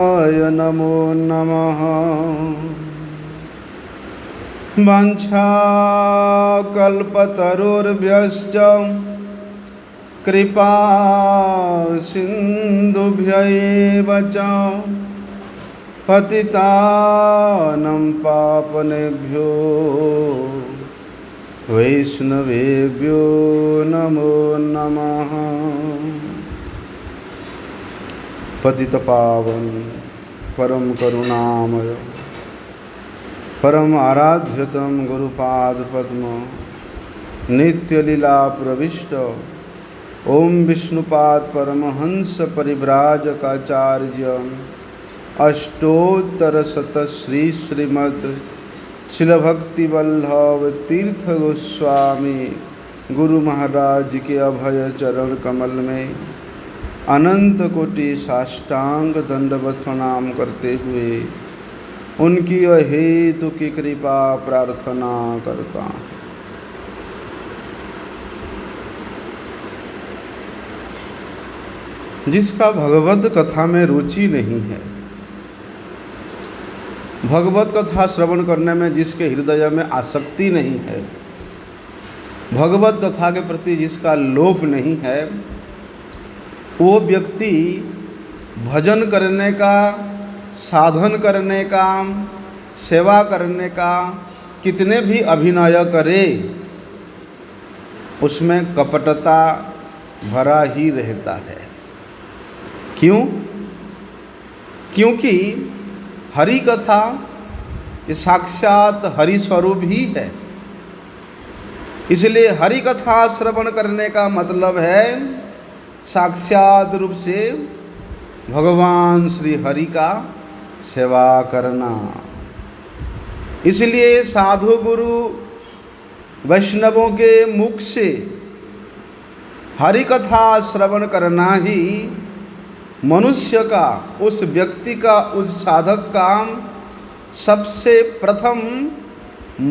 नमो नमः। वाञ्छाकल्पतरुर्भ्यश्च कृपा सिन्धुभ्य एव च पतितानं पावनेभ्यो वैष्णवेभ्यो नमो नमः। पतितपावन परम करुणामय परम आराध्यतम गुरुपाद पद्म नित्य लीला प्रविष्ट ओम विष्णुपाद परमहंस परिव्राजकाचार्य अष्टोत्तर शत श्री श्रीमद् शिल भक्ति वल्लभ तीर्थ गोस्वामी गुरु महाराज के अभय चरण कमल में अनंत कोटि साष्टांग दंडवत प्रणाम करते हुए उनकी अहेतु की कृपा प्रार्थना करता हूँ। जिसका भगवत कथा में रुचि नहीं है, भगवत कथा श्रवण करने में जिसके हृदय में आसक्ति नहीं है, भगवत कथा के प्रति जिसका लोभ नहीं है, वो व्यक्ति भजन करने का, साधन करने का, सेवा करने का कितने भी अभिनय करे, उसमें कपटता भरा ही रहता है। क्यों? क्योंकि हरि कथा ये साक्षात हरि स्वरूप ही है। इसलिए हरि कथा श्रवण करने का मतलब है साक्षात रूप से भगवान श्री हरि का सेवा करना। इसलिए साधु गुरु वैष्णवों के मुख से हरि कथा श्रवण करना ही मनुष्य का, उस व्यक्ति का, उस साधक का सबसे प्रथम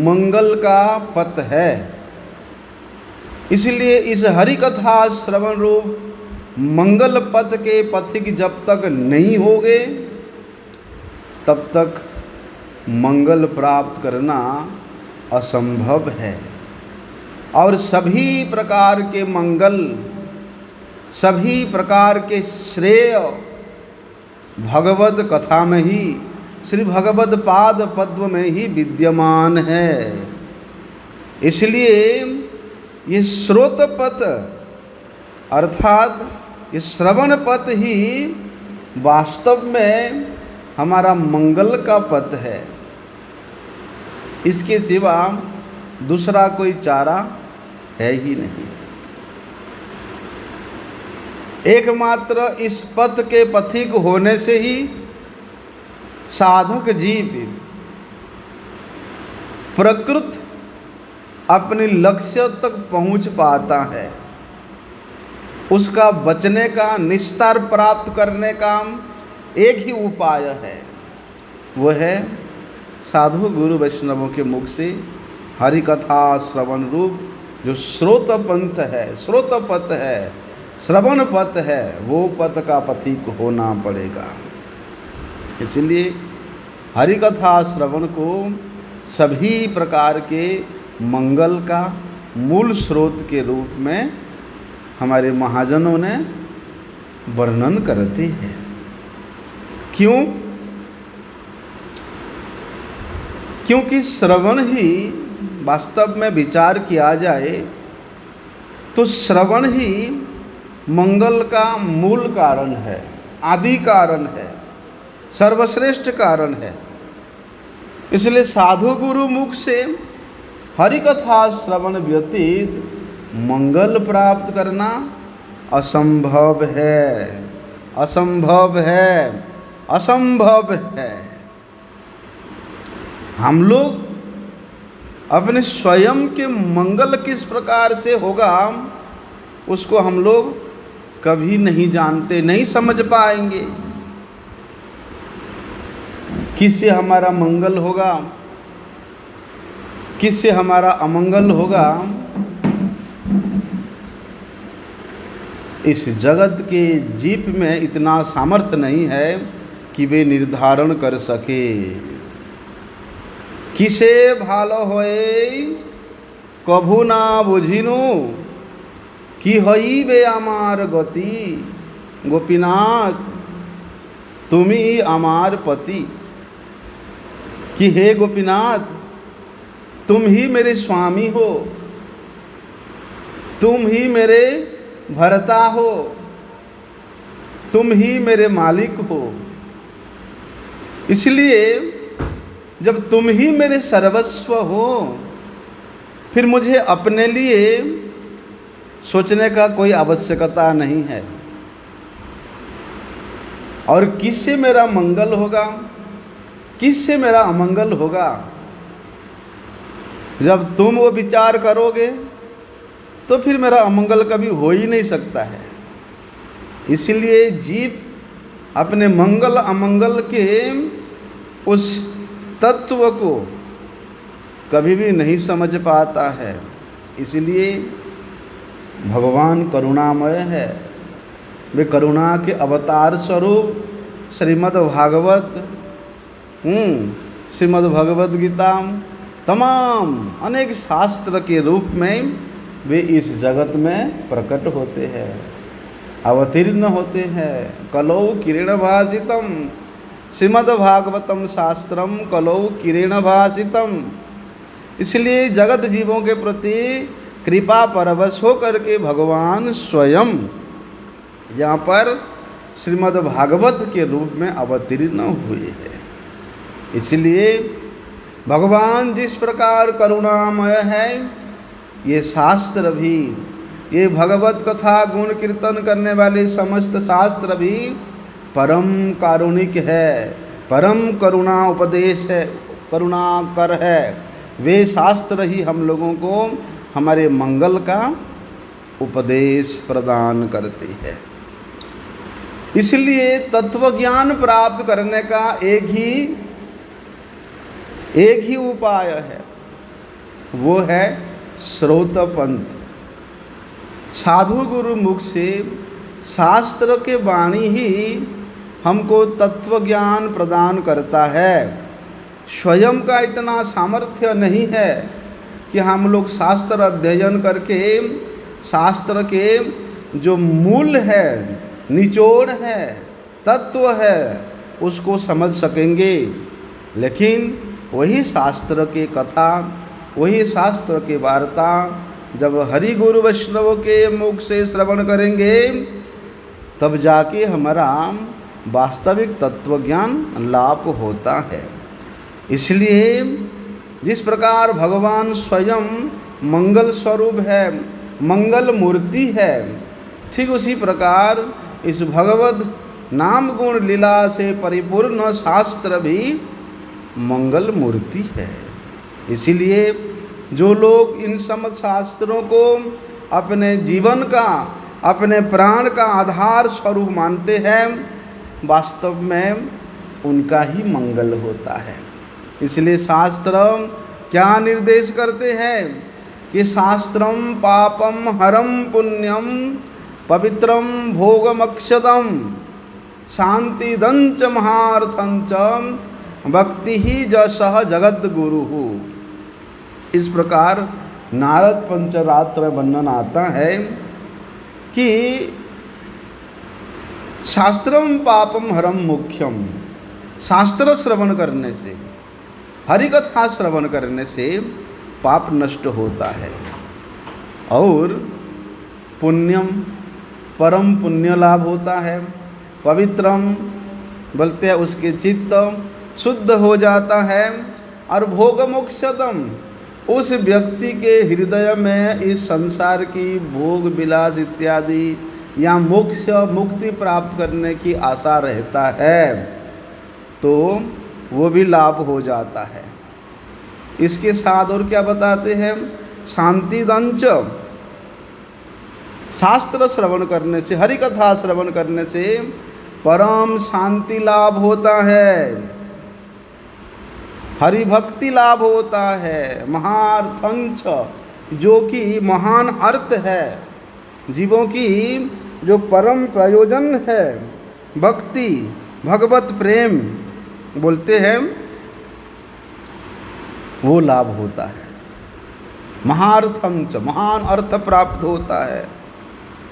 मंगल का पथ है। इसलिए इस हरि कथा श्रवण रूप मंगल पथ के पथिक जब तक नहीं होंगे तब तक मंगल प्राप्त करना असंभव है। और सभी प्रकार के मंगल, सभी प्रकार के श्रेय भगवत कथा में ही, श्री भगवत पाद पद्म में ही विद्यमान है। इसलिए ये श्रोत पथ अर्थात ये श्रवण पथ ही वास्तव में हमारा मंगल का पथ है। इसके सिवा दूसरा कोई चारा है ही नहीं। एकमात्र इस पथ के पथिक होने से ही साधक जीव प्रकृत अपने लक्ष्य तक पहुंच पाता है। उसका बचने का, निस्तार प्राप्त करने का एक ही उपाय है, वो है साधु गुरु वैष्णवों के मुख से हरि कथा श्रवण रूप जो श्रोत पंथ है, श्रोत पथ है, श्रवण पथ है, वो पथ का पथिक होना पड़ेगा। इसलिए हरि कथा श्रवण को सभी प्रकार के मंगल का मूल स्रोत के रूप में हमारे महाजनों ने वर्णन करते हैं। क्यों? क्योंकि श्रवण ही वास्तव में विचार किया जाए तो श्रवण ही मंगल का मूल कारण है, आदि कारण है, सर्वश्रेष्ठ कारण है। इसलिए साधु गुरु मुख से हरि कथा श्रवण व्यतीत मंगल प्राप्त करना असंभव है, असंभव है, असंभव है। हम लोग अपने स्वयं के मंगल किस प्रकार से होगा उसको हम लोग कभी नहीं जानते, नहीं समझ पाएंगे। किससे हमारा मंगल होगा, किससे हमारा अमंगल होगा, इस जगत के जीव में इतना सामर्थ्य नहीं है कि वे निर्धारण कर सके। किसे भालो होए कभू ना बुझिनु कि हई बे आमार गति। गोपीनाथ तुम्ही आमार पति, कि हे गोपीनाथ तुम ही मेरे स्वामी हो, तुम ही मेरे भर्ता हो, तुम ही मेरे मालिक हो। इसलिए जब तुम ही मेरे सर्वस्व हो, फिर मुझे अपने लिए सोचने का कोई आवश्यकता नहीं है। और किससे मेरा मंगल होगा, किससे मेरा अमंगल होगा? जब तुम वो विचार करोगे तो फिर मेरा अमंगल कभी हो ही नहीं सकता है। इसलिए जीव अपने मंगल अमंगल के उस तत्व को कभी भी नहीं समझ पाता है। इसलिए भगवान करुणामय है, वे करुणा के अवतार स्वरूप श्रीमद् भागवत, श्रीमद् भगवद गीता, तमाम अनेक शास्त्र के रूप में वे इस जगत में प्रकट होते हैं, अवतीर्ण होते हैं। कलौ किरण भाषितम श्रीमद् भागवतम शास्त्रम कलौ किरण भाषितम। इसलिए जगत जीवों के प्रति कृपा परवश होकर के भगवान स्वयं यहाँ पर श्रीमद् भागवत के रूप में अवतीर्ण हुए हैं। इसलिए भगवान जिस प्रकार करुणामय है, ये शास्त्र भी, ये भगवत कथा गुण कीर्तन करने वाले समस्त शास्त्र भी परम कारुणिक है, परम करुणा उपदेश है, करुणाकर है। वे शास्त्र ही हम लोगों को हमारे मंगल का उपदेश प्रदान करते हैं। इसलिए तत्व ज्ञान प्राप्त करने का एक ही उपाय है, वो है श्रोतपंथ। साधु गुरु मुख से शास्त्र के वाणी ही हमको तत्व ज्ञान प्रदान करता है। स्वयं का इतना सामर्थ्य नहीं है कि हम लोग शास्त्र अध्ययन करके शास्त्र के जो मूल है, निचोड़ है, तत्व है, उसको समझ सकेंगे। लेकिन वही शास्त्र के कथा, वही शास्त्र के वार्ता जब हरि गुरु वैष्णव के मुख से श्रवण करेंगे, तब जाके हमारा वास्तविक तत्व ज्ञान लाभ होता है। इसलिए जिस प्रकार भगवान स्वयं मंगल स्वरूप है, मंगल मूर्ति है, ठीक उसी प्रकार इस भगवत नाम गुण लीला से परिपूर्ण शास्त्र भी मंगल मूर्ति है। इसीलिए जो लोग इन समस्त शास्त्रों को अपने जीवन का, अपने प्राण का आधार स्वरूप मानते हैं, वास्तव में उनका ही मंगल होता है। इसलिए शास्त्र क्या निर्देश करते हैं कि शास्त्रम पापम हरम पुण्यम पवित्रम भोगमक्षदम शांतिदंच महार्थंच भक्ति ही जसह जगत गुरु। इस प्रकार नारद पंचरात्र वर्णन आता है कि शास्त्रम पापम हरम मुख्यम, शास्त्र श्रवण करने से, हरि कथा श्रवण करने से पाप नष्ट होता है, और पुण्यम, परम पुण्य लाभ होता है। पवित्रम बोलते हैं उसके चित्त शुद्ध हो जाता है, और भोगमोक्षदम, उस व्यक्ति के हृदय में इस संसार की भोग विलास इत्यादि या मोक्ष मुक्ति प्राप्त करने की आशा रहता है, तो वो भी लाभ हो जाता है। इसके साथ और क्या बताते हैं, शांतिदंच, शास्त्र श्रवण करने से, हरि कथा श्रवण करने से परम शांति लाभ होता है, हरि भक्ति लाभ होता है। महार्थंच, जो कि महान अर्थ है, जीवों की जो परम प्रयोजन है, भक्ति भगवत प्रेम बोलते हैं वो लाभ होता है। महार्थं च, महान अर्थ प्राप्त होता है।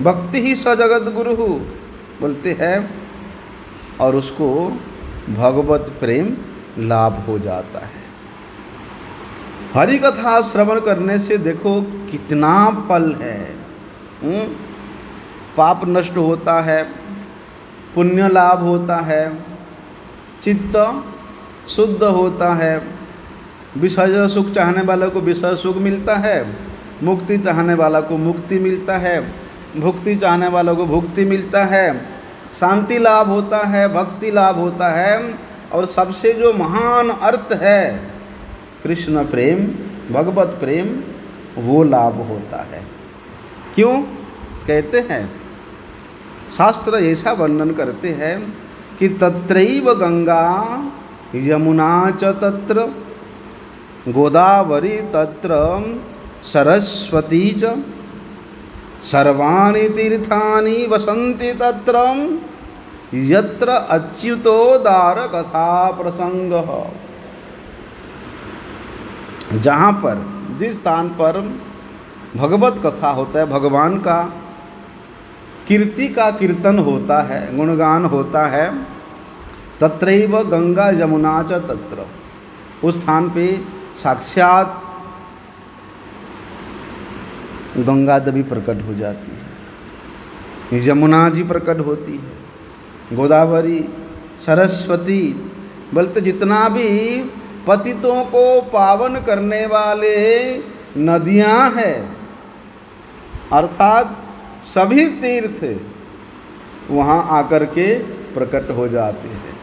भक्ति ही स जगत गुरु बोलते हैं, और उसको भगवत प्रेम लाभ हो जाता है। हरि कथा श्रवण करने से देखो कितना फल है। पाप नष्ट होता है, पुण्य लाभ होता है, चित्त शुद्ध होता है, विषय सुख चाहने वालों को विषय सुख मिलता है, मुक्ति चाहने वाला को मुक्ति मिलता है, भुक्ति चाहने वालों को भुक्ति मिलता है, शांति लाभ होता है, भक्ति लाभ होता है, और सबसे जो महान अर्थ है कृष्ण प्रेम, भगवत प्रेम, वो लाभ होता है। क्यों कहते हैं? शास्त्र ऐसा वर्णन करते हैं कि तत्रैव गंगा यमुना च तत्र, गोदावरी तत्र, सरस्वती च, सर्वाणि तीर्थानि वसन्ति तत्र, यत्र अच्युतोदार कथा प्रसंगः। जहाँ पर, जिस स्थान पर भगवत कथा होता है, भगवान का कीर्ति का कीर्तन होता है, गुणगान होता है, तत्रैव गंगा यमुना च तत्र, उस स्थान पे साक्षात गंगा देवी प्रकट हो जाती है, यमुना जी प्रकट होती है, गोदावरी, सरस्वती, बोलते जितना भी पतितों को पावन करने वाले नदियां हैं, अर्थात सभी तीर्थ वहाँ आकर के प्रकट हो जाते हैं।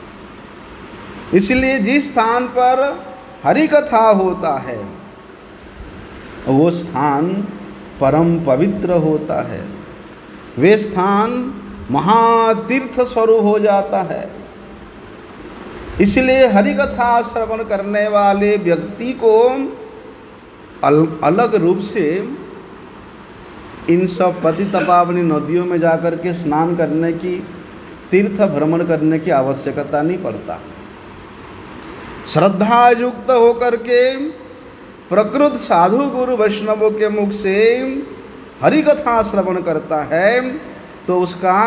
इसलिए जिस स्थान पर हरि कथा होता है वो स्थान परम पवित्र होता है, वे स्थान महातीर्थ स्वरूप हो जाता है। इसलिए हरि कथा श्रवण करने वाले व्यक्ति को अलग रूप से इन सब पतित पावनी नदियों में जाकर के स्नान करने की, तीर्थ भ्रमण करने की आवश्यकता नहीं पड़ता। श्रद्धा युक्त होकर के प्रकृत साधु गुरु वैष्णवों के मुख से हरि कथा श्रवण करता है तो उसका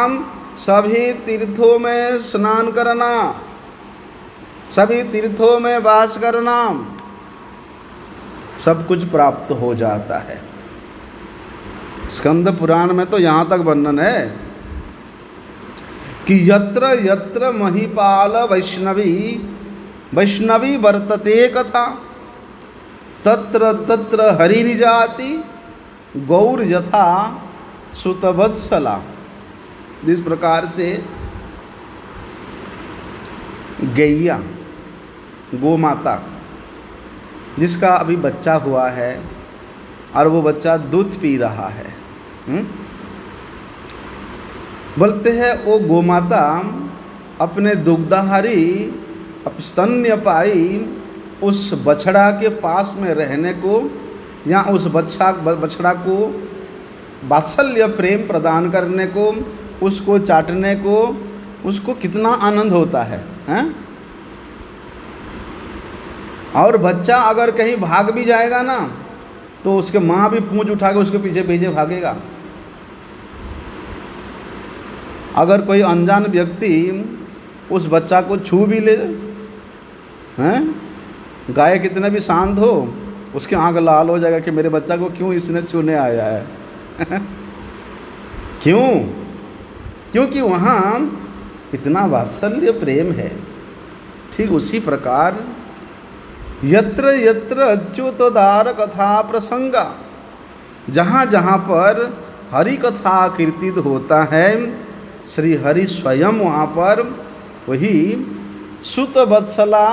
सभी तीर्थों में स्नान करना, सभी तीर्थों में वास करना, सब कुछ प्राप्त हो जाता है। स्कंद पुराण में तो यहाँ तक वर्णन है कि यत्र यत्र महिपाल वैष्णवी वर्तते कथा, तत्र तत्र हरिर्जाति गौर यथा सुतवत्सला। जिस प्रकार से गैया, गो माता, जिसका अभी बच्चा हुआ है और वो बच्चा दूध पी रहा है, बोलते हैं वो गोमाता अपने दुग्धाहारी स्तन्यपायी उस बछड़ा के पास में रहने को या उस बछड़ा को वात्सल्य प्रेम प्रदान करने को, उसको चाटने को, उसको कितना आनंद होता है, हैं? और बच्चा अगर कहीं भाग भी जाएगा ना तो उसके माँ भी पूंछ उठा के उसके पीछे पीछे भागेगा। अगर कोई अनजान व्यक्ति उस बच्चा को छू भी ले, हैं, गाय कितने भी शांत हो, उसकी आंख लाल हो जाएगा कि मेरे बच्चा को क्यों इसने छूने आया है। क्यों? क्योंकि वहाँ इतना वात्सल्य प्रेम है। ठीक उसी प्रकार यत्र यत्र अच्युतोदार कथा प्रसंगा, जहाँ जहाँ पर हरि कथा कीर्तित होता है, श्री हरि स्वयं वहाँ पर वही सुत वत्सला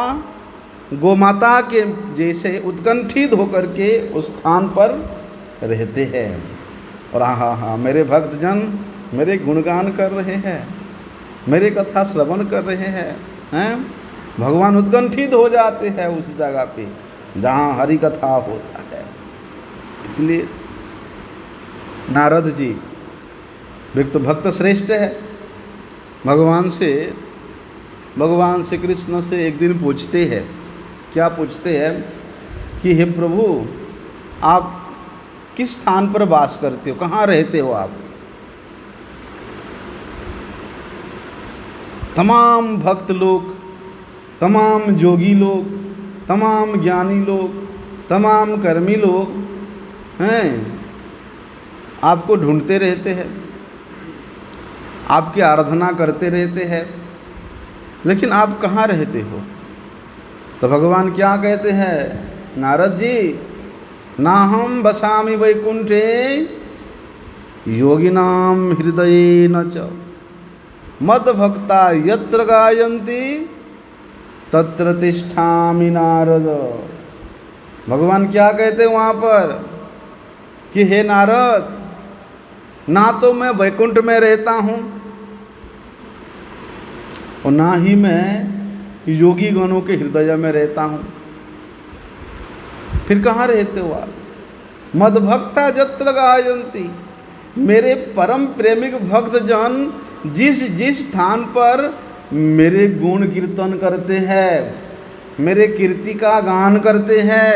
गोमाता के जैसे उत्कंठित होकर के उस स्थान पर रहते हैं। और हाँ, मेरे भक्तजन मेरे गुणगान कर रहे हैं, मेरे कथा श्रवण कर रहे हैं, भगवान उत्कंठित हो जाते हैं उस जगह पे जहाँ हरि कथा होता है। इसलिए नारद जी एक तो भक्त श्रेष्ठ है, भगवान से भगवान श्री कृष्ण से एक दिन पूछते हैं, क्या पूछते हैं कि हे प्रभु, आप किस स्थान पर वास करते हो, कहाँ रहते हो आप? तमाम भक्त लोग, तमाम योगी लोग, तमाम ज्ञानी लोग, तमाम कर्मी लोग हैं, आपको ढूंढते रहते हैं, आपकी आराधना करते रहते हैं, लेकिन आप कहाँ रहते हो? तो भगवान क्या कहते हैं, नारद जी, नाहं वसामि वैकुंठे योगिनां हृदयेन च मद्भक्ता यत्र गायन्ति तत्र तिष्ठामि नारद। भगवान क्या कहते हैं वहाँ पर कि हे नारद, ना तो मैं वैकुंठ में रहता हूँ और ना ही मैं योगी गणों के हृदय में रहता हूँ, फिर कहाँ रहते हो आप? मद्भक्ता यत्र गायन्ति, मेरे परम प्रेमिक भक्त जन जिस जिस स्थान पर मेरे गुण कीर्तन करते हैं, मेरे कीर्ति का गान करते हैं,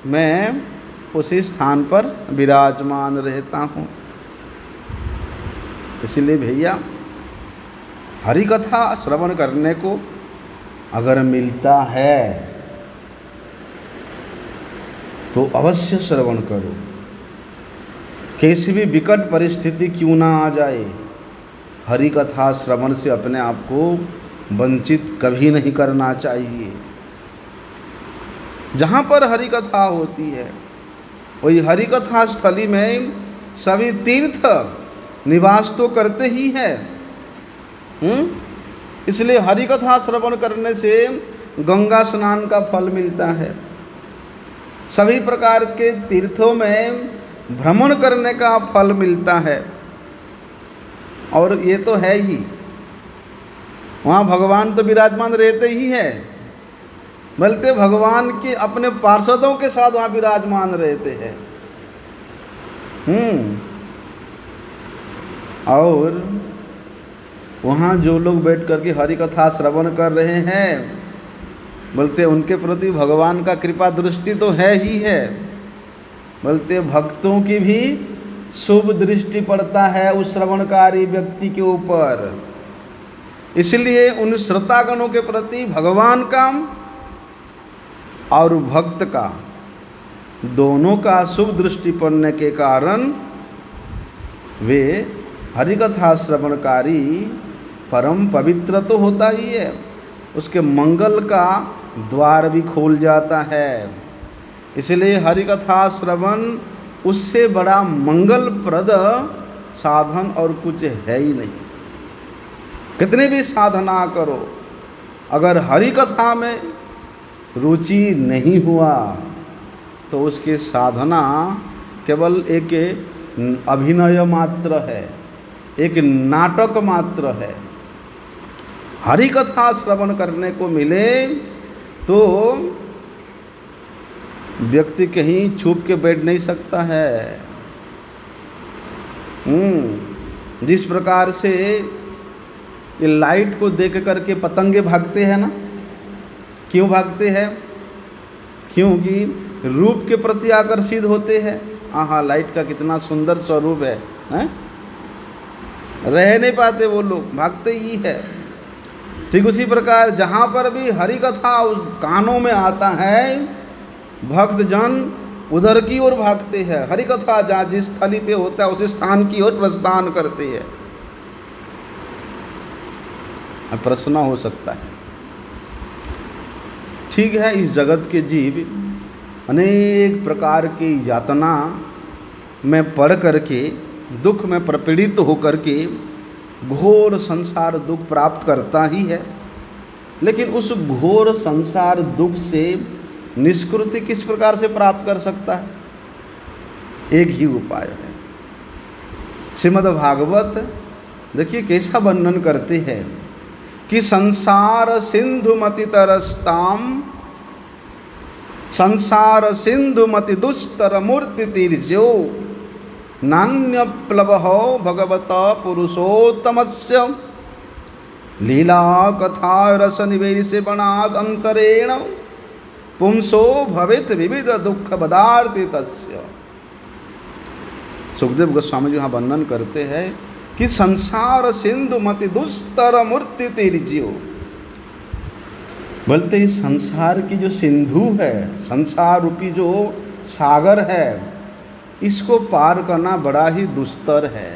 मैं उसी स्थान पर विराजमान रहता हूँ। इसलिए भैया, हरि कथा श्रवण करने को अगर मिलता है तो अवश्य श्रवण करो। कैसी भी विकट परिस्थिति क्यों ना आ जाए, हरि कथा श्रवण से अपने आप को वंचित कभी नहीं करना चाहिए। जहाँ पर हरि कथा होती है वही हरि कथा स्थली में सभी तीर्थ निवास तो करते ही है। इसलिए हरि कथा श्रवण करने से गंगा स्नान का फल मिलता है, सभी प्रकार के तीर्थों में भ्रमण करने का फल मिलता है, और ये तो है ही, वहाँ भगवान तो विराजमान रहते ही हैं, बल्कि भगवान के अपने पार्षदों के साथ वहाँ विराजमान रहते हैं। और वहाँ जो लोग बैठ करके हरि कथा श्रवण कर रहे हैं, बोलते उनके प्रति भगवान का कृपा दृष्टि तो है ही है, बोलते भक्तों की भी शुभ दृष्टि पड़ता है उस श्रवणकारी व्यक्ति के ऊपर। इसलिए उन श्रोतागणों के प्रति भगवान का और भक्त का दोनों का शुभ दृष्टि पड़ने के कारण वे हरिकथा श्रवणकारी परम पवित्र तो होता ही है, उसके मंगल का द्वार भी खोल जाता है। इसलिए हरिकथा श्रवण उससे बड़ा मंगलप्रद साधन और कुछ है ही नहीं। कितने भी साधना करो, अगर हरि कथा में रुचि नहीं हुआ तो उसकी साधना केवल एक अभिनय मात्र है, एक नाटक मात्र है। हरि कथा श्रवण करने को मिले तो व्यक्ति कहीं छुप के बैठ नहीं सकता है। जिस प्रकार से ये लाइट को देख करके पतंगे भागते हैं ना, क्यों भागते हैं? क्योंकि रूप के प्रति आकर्षित होते हैं। हाँ, लाइट का कितना सुंदर स्वरूप है, रह नहीं पाते वो लोग, भागते ही है। ठीक उसी प्रकार जहाँ पर भी हरि कथा कानों में आता है, भक्त जन उधर की ओर भागते हैं। हरि कथा जहाँ जिस स्थली पे होता है उस स्थान की ओर प्रस्थान करते हैं। प्रश्न हो सकता है, ठीक है, इस जगत के जीव अनेक प्रकार की यातना में पड़ करके, दुख में प्रपीड़ित होकर के घोर संसार दुख प्राप्त करता ही है, लेकिन उस घोर संसार दुख से निष्कृति किस प्रकार से प्राप्त कर सकता है? एक ही उपाय है। श्रीमद् भागवत देखिए कैसा वर्णन करते हैं कि संसार सिंधु मति तरस्ताम, संसार सिंधु मति दुस्तर मूर्ति तीर्जो नान्य प्लव भगवत पुरुषोत्तमस्य लीला कथा रस निवेश बनाद अंतरेण पुंसो भवित विविध दुख पदार्थ तस्य। सुखदेव गोस्वामी जी वहाँ वर्णन करते हैं कि संसार सिंधु मति दुस्तर मूर्ति तिरजियो। बोलते इस संसार की जो सिंधु है, संसार रूपी जो सागर है, इसको पार करना बड़ा ही दुस्तर है।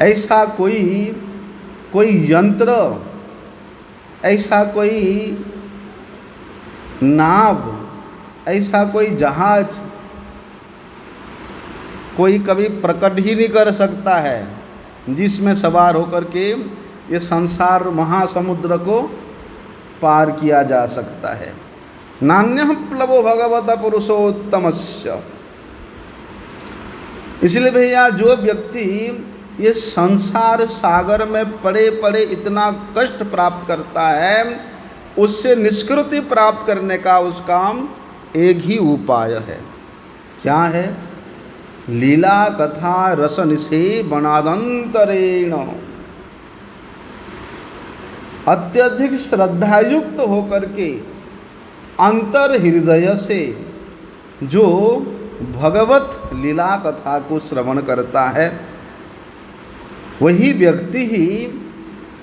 ऐसा कोई यंत्र, ऐसा कोई नाव, ऐसा कोई जहाज कोई कभी प्रकट ही नहीं कर सकता है जिसमें सवार होकर के ये संसार महासमुद्र को पार किया जा सकता है। नान्यः प्लवो भगवत पुरुषोत्तमस्य। इसलिए भैया जो व्यक्ति ये संसार सागर में पड़े पड़े इतना कष्ट प्राप्त करता है, उससे निष्कृति प्राप्त करने का उसका एक ही उपाय है। क्या है? लीला कथा रस निषेवनादंतरेण। अत्यधिक श्रद्धायुक्त होकर के अंतर हृदय से जो भगवत लीला कथा को श्रवण करता है, वही व्यक्ति ही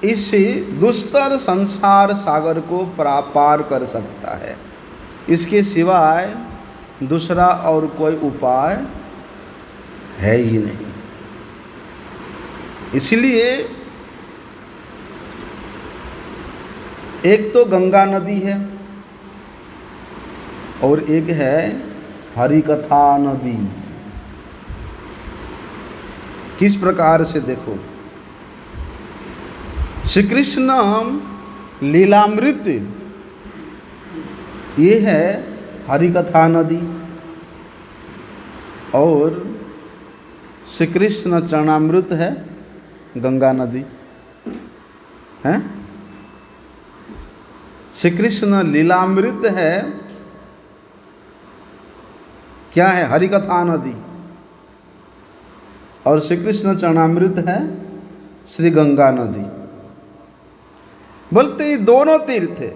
इस दुस्तर संसार सागर को पार कर सकता है। इसके सिवाय दूसरा और कोई उपाय है ही नहीं। इसलिए एक तो गंगा नदी है और एक है हरि कथा नदी। किस प्रकार से देखो, श्री कृष्ण लीलामृत ये है हरि कथा नदी, और श्री कृष्ण चरणामृत है गंगा नदी है। श्री कृष्ण लीलामृत है, क्या है? हरि कथा नदी। और श्री कृष्ण चरणामृत है श्री गंगा नदी। बोलते ही दोनों तीर्थ है,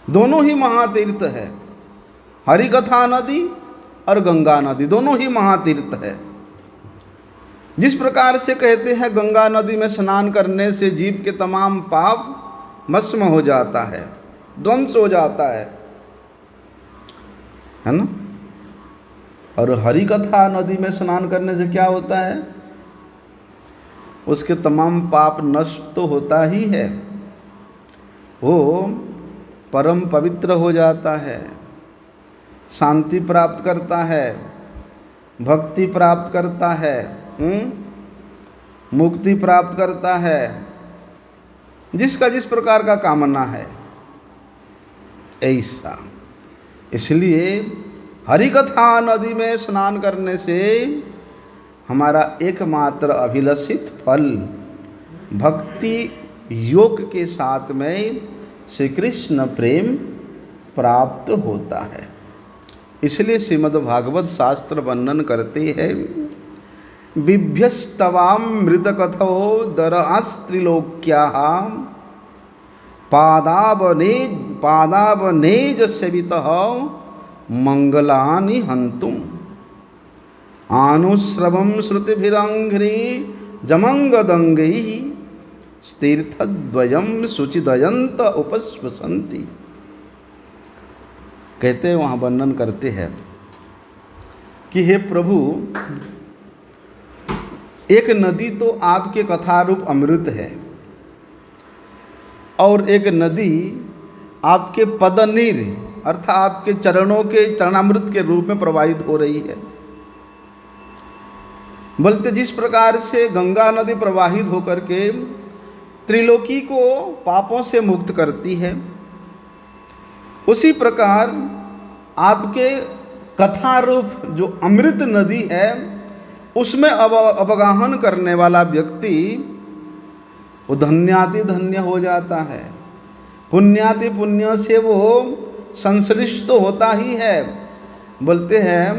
दोनों ही महातीर्थ है। हरि कथा नदी और गंगा नदी दोनों ही महातीर्थ है। जिस प्रकार से कहते हैं गंगा नदी में स्नान करने से जीव के तमाम पाप भस्म हो जाता है, ध्वंस हो जाता है ना। और हरि कथा नदी में स्नान करने से क्या होता है? उसके तमाम पाप नष्ट तो होता ही है, वो परम पवित्र हो जाता है, शांति प्राप्त करता है, भक्ति प्राप्त करता है, मुक्ति प्राप्त करता है, जिसका जिस प्रकार का कामना है ऐसा। इसलिए हरि कथा नदी में स्नान करने से हमारा एकमात्र अभिलषित फल भक्ति योग के साथ में श्री कृष्ण प्रेम प्राप्त होता है। इसलिए श्रीमद् भागवत शास्त्र वर्णन करते हैं, बिभ्यस्तवामृत कथो दरास्त्रिलोक्याः पादावनेज सेवितः मंगलानि हंतुम आनुश्रवं श्रुतिभिरंघ्रि जमंगदंगैः तीर्थद्वयं शुचिदयंत उपस्वसन्ति। कहते हैं, वहाँ वर्णन करते हैं कि हे प्रभु, एक नदी तो आपके कथारूप अमृत है और एक नदी आपके पदनीर अर्थात आपके चरणों के चरणामृत के रूप में प्रवाहित हो रही है। बोलते जिस प्रकार से गंगा नदी प्रवाहित होकर के त्रिलोकी को पापों से मुक्त करती है, उसी प्रकार आपके कथारूप जो अमृत नदी है उसमें अवगाहन करने वाला व्यक्ति वो धन्याति धन्य हो जाता है। पुण्याति पुण्य से वो संश्लिष्ट तो होता ही है। बोलते हैं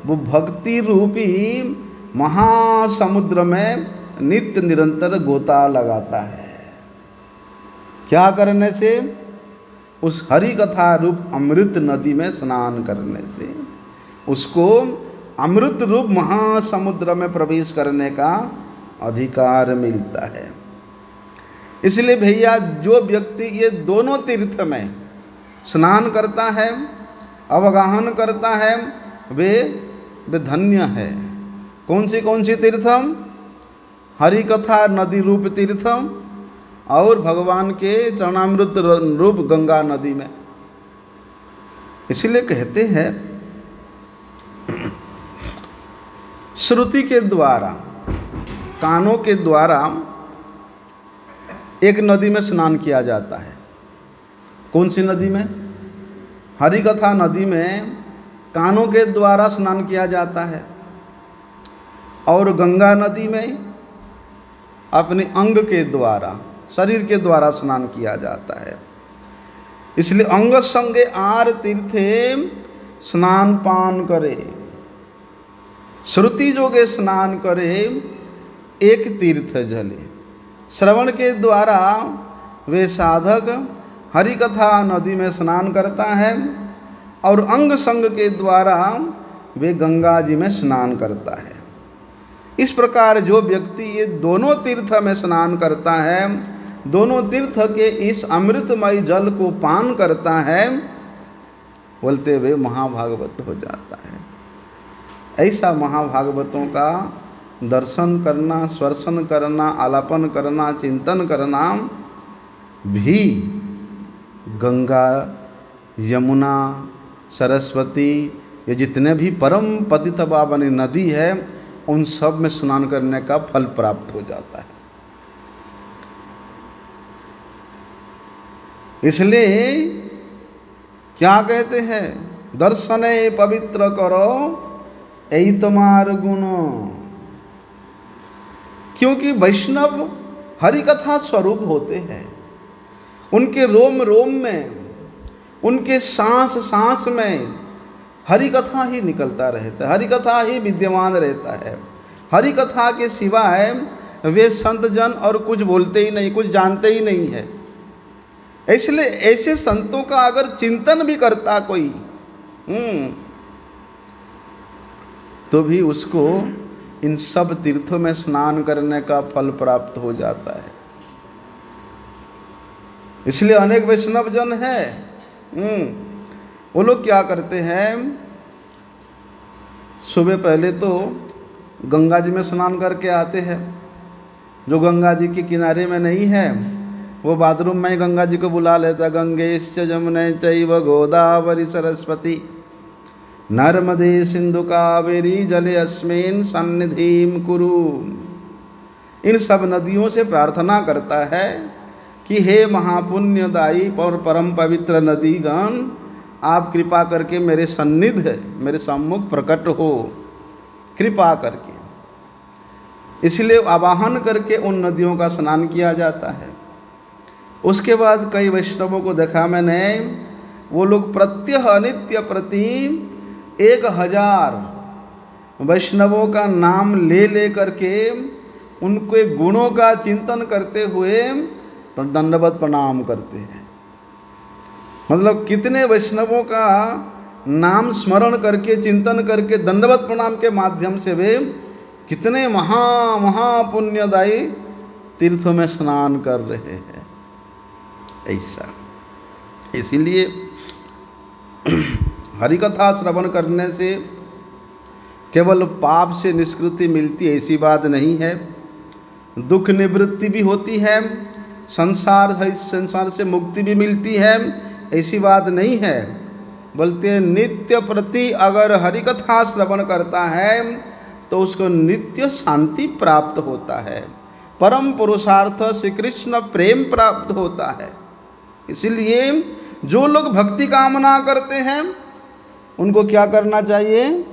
वो भक्ति रूपी महासमुद्र में नित्य निरंतर गोता लगाता है। क्या करने से? उस हरि कथा रूप अमृत नदी में स्नान करने से उसको अमृत रूप महासमुद्र में प्रवेश करने का अधिकार मिलता है। इसलिए भैया जो व्यक्ति ये दोनों तीर्थ में स्नान करता है, अवगाहन करता है, वे धन्य है। कौन सी तीर्थम? हरि कथा नदी रूप तीर्थम और भगवान के चरणामृत रूप गंगा नदी में। इसलिए कहते हैं श्रुति के द्वारा, कानों के द्वारा एक नदी में स्नान किया जाता है। कौन सी नदी में? हरि कथा नदी में कानों के द्वारा स्नान किया जाता है और गंगा नदी में अपने अंग के द्वारा, शरीर के द्वारा स्नान किया जाता है। इसलिए अंग संगे आर तीर्थे स्नान पान करे, श्रुति जोगे स्नान करे एक तीर्थ जले। श्रवण के द्वारा वे साधक हरि कथा नदी में स्नान करता है और अंग संग के द्वारा वे गंगा जी में स्नान करता है। इस प्रकार जो व्यक्ति ये दोनों तीर्थ में स्नान करता है, दोनों तीर्थ के इस अमृतमय जल को पान करता है, बोलते हुए महाभागवत हो जाता है। ऐसा महाभागवतों का दर्शन करना, स्पर्शन करना, आलापन करना, चिंतन करना भी गंगा, यमुना, सरस्वती, ये जितने भी परम पतित पावनी नदी है उन सब में स्नान करने का फल प्राप्त हो जाता है। इसलिए क्या कहते हैं? दर्शने पवित्र करो यही तुम्हार गुण। क्योंकि वैष्णव हरि कथा स्वरूप होते हैं। उनके रोम रोम में, उनके सांस सांस में हरि कथा ही निकलता रहता है, हरि कथा ही विद्यमान रहता है। हरि कथा के सिवाय वे संत जन और कुछ बोलते ही नहीं, कुछ जानते ही नहीं है। इसलिए ऐसे संतों का अगर चिंतन भी करता कोई तो भी उसको इन सब तीर्थों में स्नान करने का फल प्राप्त हो जाता है। इसलिए अनेक वैष्णव जन है, वो लोग क्या करते हैं, सुबह पहले तो गंगा जी में स्नान करके आते हैं। जो गंगा जी के किनारे में नहीं है वो बाथरूम में ही गंगा जी को बुला लेता है। गंगेश्च जमुने चैव गोदावरी सरस्वती नर्मदे सिंधु कावेरी जले अस्मिन् सन्निधिं कुरु। इन सब नदियों से प्रार्थना करता है कि हे महापुण्यदायी और परम पवित्र नदीगण, आप कृपा करके मेरे सन्निध, मेरे सम्मुख प्रकट हो, कृपा करके। इसलिए आवाहन करके उन नदियों का स्नान किया जाता है। उसके बाद कई वैष्णवों को देखा मैंने, वो लोग प्रत्यह नित्य प्रति 1000 वैष्णवों का नाम ले ले करके उनके गुणों का चिंतन करते हुए दंडवत प्रणाम करते हैं। मतलब कितने वैष्णवों का नाम स्मरण करके, चिंतन करके, दंडवत प्रणाम के माध्यम से वे कितने महापुण्यदायी तीर्थों में स्नान कर रहे हैं। ऐसा इसीलिए हरिकथा श्रवण करने से केवल पाप से निष्कृति मिलती, ऐसी बात नहीं है। दुख निवृत्ति भी होती है, संसार से मुक्ति भी मिलती है, ऐसी बात नहीं है। बोलते नित्य प्रति अगर हरिकथा श्रवण करता है तो उसको नित्य शांति प्राप्त होता है, परम पुरुषार्थ श्री कृष्ण प्रेम प्राप्त होता है। इसलिए जो लोग भक्ति कामना करते हैं उनको क्या करना चाहिए?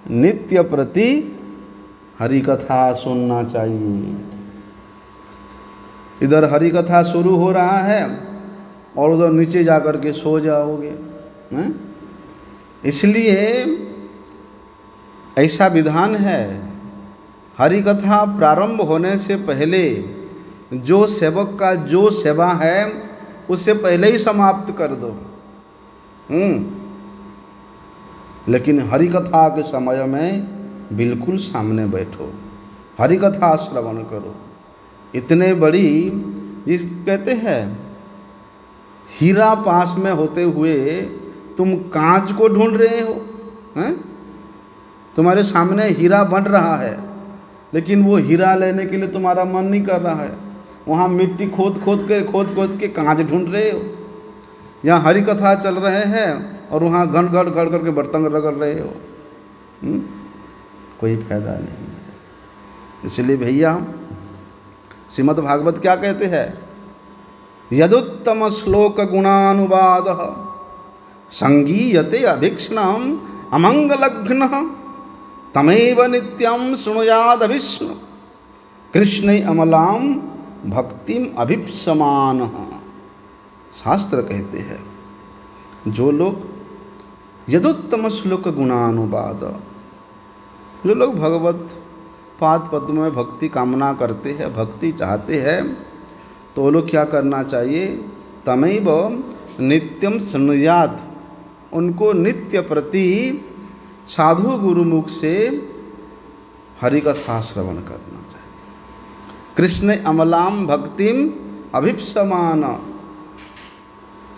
नित्य प्रति हरि कथा सुनना चाहिए। इधर हरि कथा शुरू हो रहा है और उधर नीचे जाकर के सो जाओगे। इसलिए ऐसा विधान है, हरि कथा प्रारंभ होने से पहले जो सेवक का जो सेवा है उसे पहले ही समाप्त कर दो। लेकिन हरि कथा के समय में बिल्कुल सामने बैठो, हरि कथा श्रवण करो। इतने बड़ी, ये कहते हैं हीरा पास में होते हुए तुम कांच को ढूंढ रहे हो, हैं? तुम्हारे सामने हीरा बन रहा है, लेकिन वो हीरा लेने के लिए तुम्हारा मन नहीं कर रहा है। वहाँ मिट्टी खोद खोद के कांच ढूंढ रहे हो। यहाँ हरि कथा चल रहे हैं और वहाँ घड़ के बर्तन रगड़ रहे हो। कोई फायदा नहीं है। इसलिए भैया श्रीमद् भागवत क्या कहते हैं, यदुत्तम श्लोक गुणानुवाद संगीयते अभीक्ष्णम अमंगलघ्न तमेव नित्यम शृणुयाद विष्णु कृष्ण अमलाम भक्तिम अभिप्समान। शास्त्र कहते हैं जो लोग यदुत्तम श्लोक गुणानुवाद, जो लोग भगवत पाद पद्म में भक्ति कामना करते हैं, भक्ति चाहते हैं, तो वो लोग क्या करना चाहिए, तमैव नित्यम शृणुयात्, उनको नित्य प्रति साधु गुरुमुख से हरि कथा श्रवण करना चाहिए। कृष्ण अमलाम भक्तिम अभिप्समान,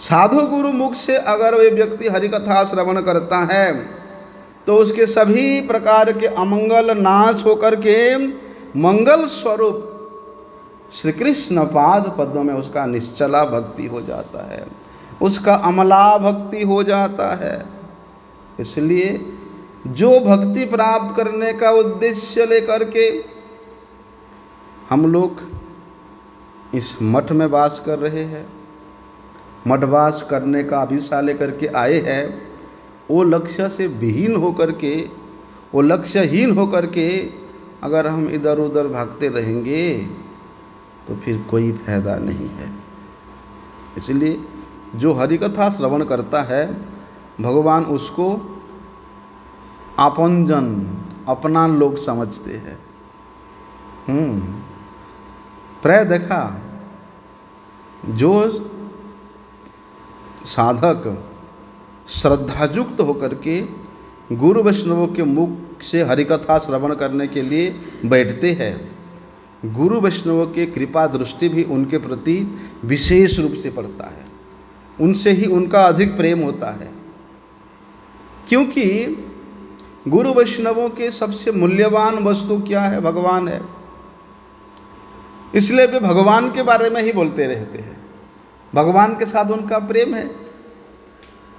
साधु गुरु मुख से अगर वे व्यक्ति हरि कथा श्रवण करता है तो उसके सभी प्रकार के अमंगल नाश होकर के मंगल स्वरूप श्री कृष्ण पाद पद्म में उसका निश्चला भक्ति हो जाता है, उसका अमला भक्ति हो जाता है। इसलिए जो भक्ति प्राप्त करने का उद्देश्य लेकर के हम लोग इस मठ में वास कर रहे हैं, मठवास करने का अभिसा लेकर के आए हैं, वो लक्ष्य से विहीन होकर के, वो लक्ष्यहीन होकर के अगर हम इधर उधर भागते रहेंगे तो फिर कोई फायदा नहीं है। इसलिए जो हरि कथा श्रवण करता है भगवान उसको आपनजन, अपना लोग समझते हैं। प्राय देखा, जो साधक श्रद्धायुक्त होकर के गुरु वैष्णवों के मुख से हरिकथा श्रवण करने के लिए बैठते हैं, गुरु वैष्णवों के कृपा दृष्टि भी उनके प्रति विशेष रूप से पड़ता है, उनसे ही उनका अधिक प्रेम होता है। क्योंकि गुरु वैष्णवों के सबसे मूल्यवान वस्तु क्या है, भगवान है। इसलिए वे भगवान के बारे में ही बोलते रहते हैं। भगवान के साथ उनका प्रेम है,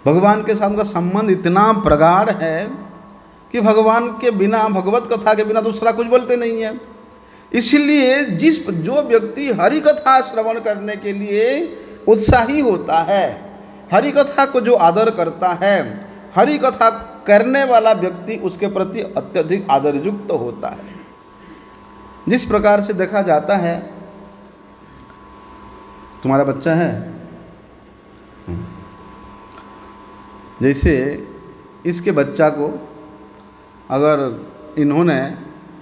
भगवान के साथ उनका संबंध इतना प्रगाढ़ है कि भगवान के बिना, भगवत कथा के बिना दूसरा कुछ बोलते नहीं है। इसलिए जो व्यक्ति हरि कथा श्रवण करने के लिए उत्साही होता है, हरि कथा को जो आदर करता है, हरि कथा करने वाला व्यक्ति उसके प्रति अत्यधिक आदरयुक्त होता है। जिस प्रकार से देखा जाता है, तुम्हारा बच्चा है, जैसे इसके बच्चा को अगर इन्होंने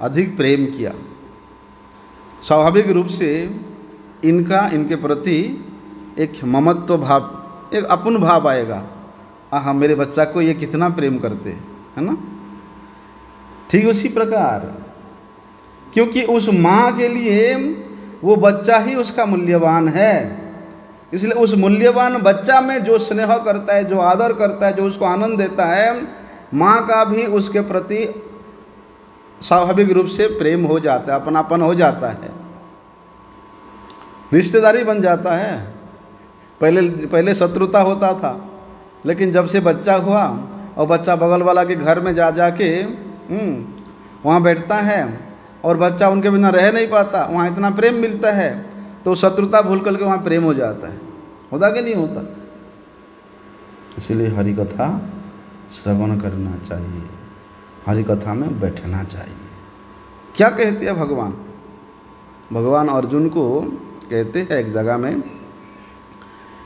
अधिक प्रेम किया, स्वाभाविक रूप से इनके प्रति एक ममत्व भाव, एक अपन भाव आएगा। हाँ, मेरे बच्चा को ये कितना प्रेम करते है ना। ठीक उसी प्रकार, क्योंकि उस माँ के लिए वो बच्चा ही उसका मूल्यवान है, इसलिए उस मूल्यवान बच्चा में जो स्नेह करता है, जो आदर करता है, जो उसको आनंद देता है, माँ का भी उसके प्रति स्वाभाविक रूप से प्रेम हो जाता है, अपनापन हो जाता है, रिश्तेदारी बन जाता है। पहले शत्रुता होता था, लेकिन जब से बच्चा हुआ और बच्चा बगल वाला के घर में जा के वहाँ बैठता है और बच्चा उनके बिना रह नहीं पाता, वहाँ इतना प्रेम मिलता है, तो शत्रुता भूल करके वहाँ प्रेम हो जाता है। होता कि नहीं होता? इसलिए हरि कथा श्रवण करना चाहिए, हरि कथा में बैठना चाहिए। क्या कहते हैं भगवान? भगवान अर्जुन को कहते हैं एक जगह में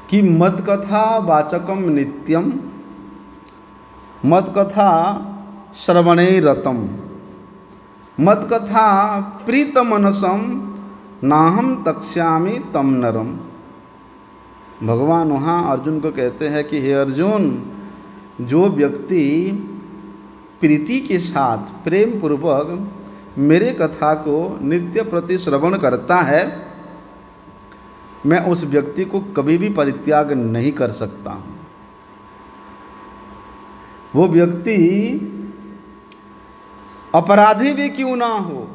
कि मत कथा वाचकम नित्यम मत कथा श्रवणे रतम, मत कथा प्रीत मनसम नाहम तक्ष्यामि तम नरम। भगवान वहाँ अर्जुन को कहते हैं कि हे अर्जुन, जो व्यक्ति प्रीति के साथ प्रेम पूर्वक मेरे कथा को नित्य प्रति श्रवण करता है, मैं उस व्यक्ति को कभी भी परित्याग नहीं कर सकता हूँ। वो व्यक्ति अपराधी भी क्यों ना हो,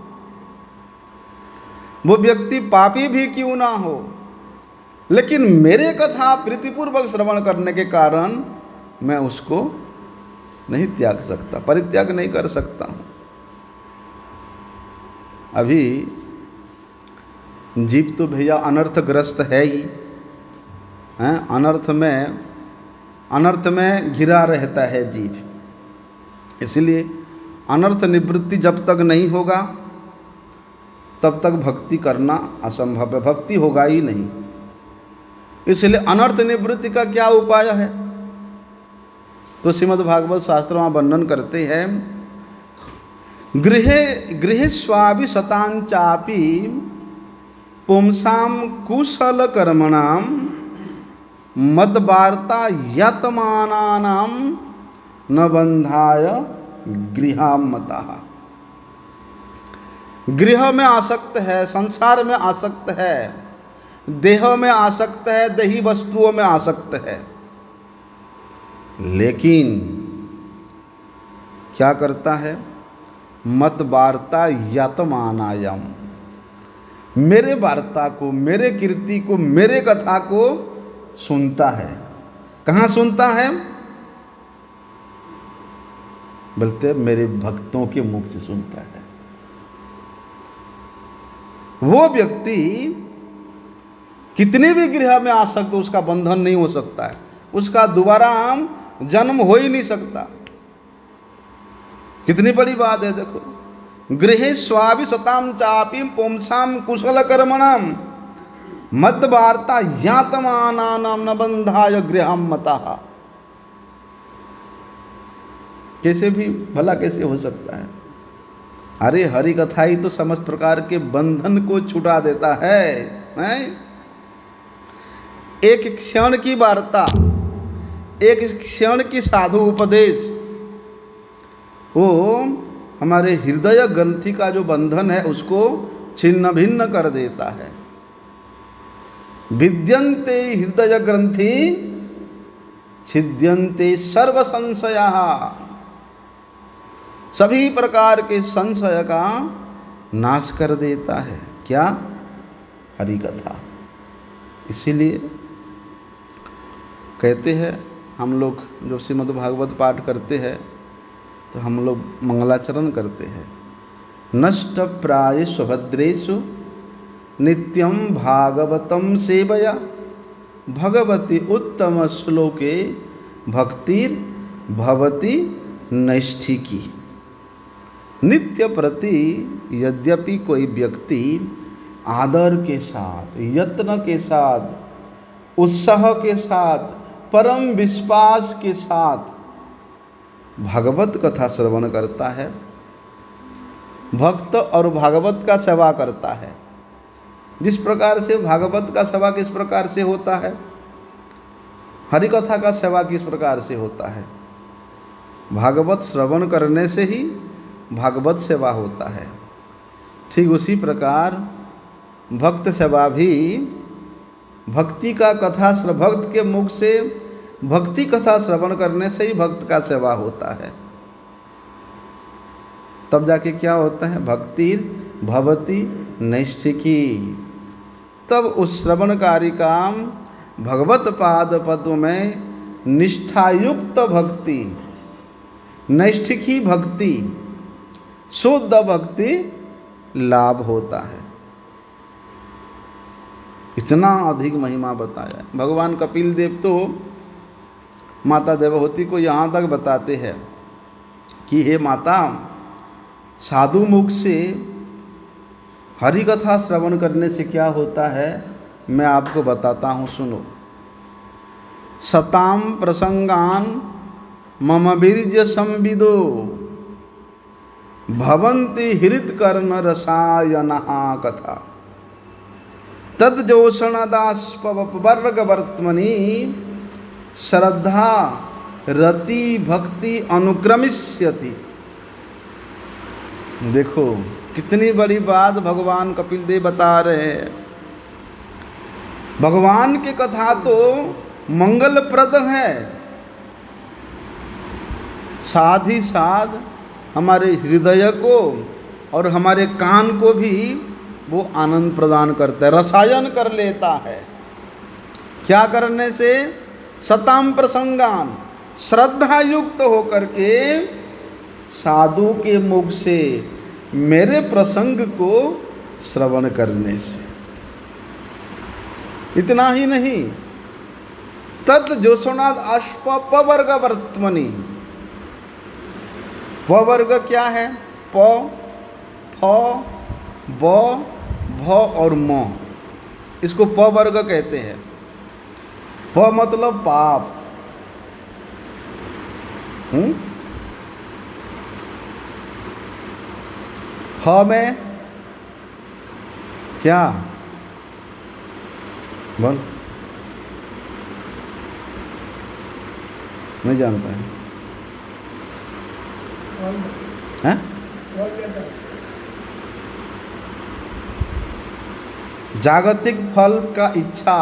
वो व्यक्ति पापी भी क्यों ना हो, लेकिन मेरे कथा प्रीतिपूर्वक श्रवण करने के कारण मैं उसको नहीं त्याग सकता, परित्याग नहीं कर सकता हूँ। अभी जीव तो भैया अनर्थग्रस्त है ही, हैं? अनर्थ में घिरा रहता है जीव। इसलिए अनर्थ निवृत्ति जब तक नहीं होगा तब तक भक्ति करना असंभव है, भक्ति होगा ही नहीं। इसलिए अनर्थ निवृत्ति का क्या उपाय है? तो श्रीमद् भागवत शास्त्र में वर्णन करते हैं, गृहे स्वाभि शतांचापि पुंसाम कुशल कर्मणाम मद्वार्ता यतमानानाम न बंधाय गृहामतः। गृह में आसक्त है, संसार में आसक्त है, देह में आसक्त है, देही वस्तुओं में आसक्त है, लेकिन क्या करता है? मत वार्ता यतमानायम, मेरे वार्ता को, मेरे कीर्ति को, मेरे कथा को सुनता है। कहाँ सुनता है? बोलते मेरे भक्तों के मुख से सुनता है। वो व्यक्ति कितने भी गृह में आसक्त हो, उसका बंधन नहीं हो सकता है, उसका दोबारा जन्म हो ही नहीं सकता। कितनी बड़ी बात है, देखो। गृहे स्वाभि शताम चापि पुंसाम कुशल कर्मणाम मद वार्ता यातमानानाम न बंधाय गृहम मतः। कैसे भी भला कैसे हो सकता है? अरे हरि कथा ही तो समस्त प्रकार के बंधन को छुटा देता है, हैं? एक क्षण की वार्ता, एक क्षण की साधु उपदेश, वो हमारे हृदय ग्रंथि का जो बंधन है उसको छिन्न भिन्न कर देता है। विद्यन्ते हृदय ग्रंथि छिद्यन्ते सर्व संशया। सभी प्रकार के संशय का नाश कर देता है। क्या? हरि कथा। इसीलिए कहते हैं हम लोग जो श्रीमद् भागवत पाठ करते हैं तो हम लोग मंगलाचरण करते हैं। नष्ट प्राय सुभद्रेषु नित्यं भागवतं सेवया भगवती उत्तम श्लोके भक्तिर भवति नैष्ठिकी। नित्य प्रति यद्यपि कोई व्यक्ति आदर के साथ, यत्न के साथ, उत्साह के साथ, परम विश्वास के साथ भागवत कथा श्रवण करता है, भक्त और भागवत का सेवा करता है। जिस प्रकार से भागवत का सेवा किस प्रकार से होता है, हरि कथा का सेवा किस प्रकार से होता है, भागवत श्रवण करने से ही भागवत सेवा होता है। ठीक उसी प्रकार भक्त सेवा भी भक्ति का कथा, भक्त के मुख से भक्ति कथा श्रवण करने से ही भक्त का सेवा होता है। तब जाके क्या होता है? भक्तिर भवति नैष्ठिकी। तब उस श्रवणकारी काम भगवत पाद पद्म में निष्ठायुक्त भक्ति, नैष्ठिकी भक्ति, शुद्ध भक्ति लाभ होता है। इतना अधिक महिमा बताया। भगवान कपिल देव तो माता देवहूति को यहाँ तक बताते हैं कि हे माता, साधु मुख से हरि कथा श्रवण करने से क्या होता है, मैं आपको बताता हूँ, सुनो। सताम प्रसंगान मम वीर्य संविदो। भवन्ति हृत्कर्ण रसायनः कथा तद्जोषणदास्पवर्गवर्त्मनि श्रद्धा रति भक्ति अनुक्रमिष्यति। देखो कितनी बड़ी बात भगवान कपिल देव बता रहे हैं। भगवान की कथा तो मंगलप्रद है, साथ ही साथ हमारे हृदय को और हमारे कान को भी वो आनंद प्रदान करता है, रसायन कर लेता है। क्या करने से? सताम प्रसंगान, श्रद्धा युक्त होकर के साधु के मुख से मेरे प्रसंग को श्रवण करने से। इतना ही नहीं, तत् जोषणाद अश्ववर्ग वर्त्मनि। वर्ग क्या है? प, फ, ब, भ और म, इसको प वर्ग कहते हैं। प मतलब पाप, फ में क्या? बोल, नहीं जानता है? हैं? जागतिक फल का इच्छा।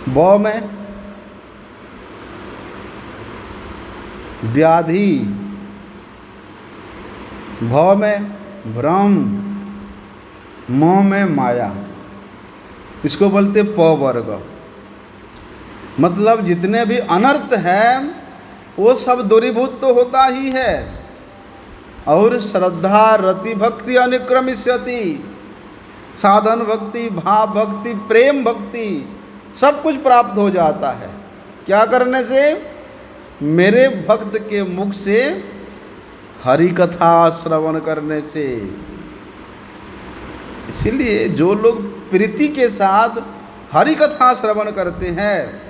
ब में व्याधि, भ में भ्रम, म में माया। इसको बोलते प वर्ग। मतलब जितने भी अनर्थ हैं वो सब दूरीभूत तो होता ही है, और श्रद्धा रति भक्ति अनुक्रमिष्यति। साधन भक्ति, भाव भक्ति, प्रेम भक्ति सब कुछ प्राप्त हो जाता है। क्या करने से? मेरे भक्त के मुख से हरि कथा श्रवण करने से। इसीलिए जो लोग प्रीति के साथ हरि कथा श्रवण करते हैं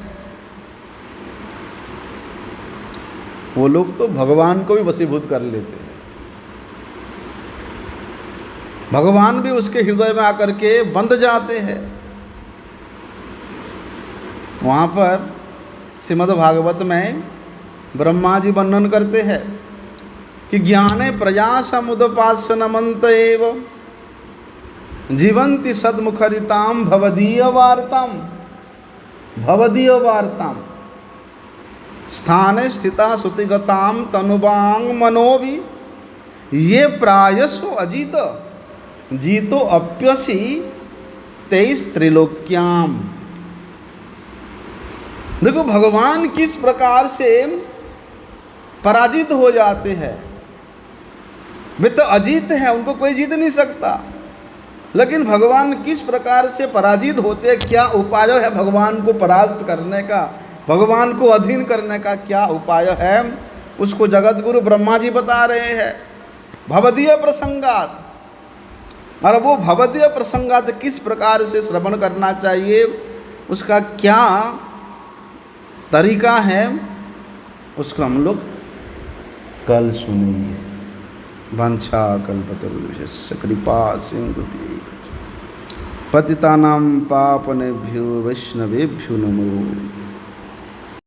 वो लोग तो भगवान को भी वशीभूत कर लेते हैं। भगवान भी उसके हृदय में आकर के बंध जाते हैं। वहाँ पर श्रीमद् भागवत में ब्रह्मा जी वर्णन करते हैं कि ज्ञाने प्रयासमुदपासनमन्त एव जीवन्ति सद्मुखरितां भवदीय वार्तां स्थाने स्थिता श्रुतिगतां तनुवांग मनोभि ये प्रायसो अजीत जीतो अप्यसि तेईस त्रिलोक्याम। देखो भगवान किस प्रकार से पराजित हो जाते हैं। वे तो अजीत है, उनको कोई जीत नहीं सकता, लेकिन भगवान किस प्रकार से पराजित होते हैं, क्या उपाय है भगवान को परास्त करने का, भगवान को अधीन करने का क्या उपाय है, उसको जगत गुरु ब्रह्मा जी बता रहे हैं भवदीय प्रसंगात। और वो भवदीय प्रसंगात किस प्रकार से श्रवण करना चाहिए, उसका क्या तरीका है, उसको हम लोग कल सुनेंगे। वंशा कल्पतरुभ्यश्च कृपा सिंधु पतितानां पावनेभ्यो वैष्णवेभ्यो नमो।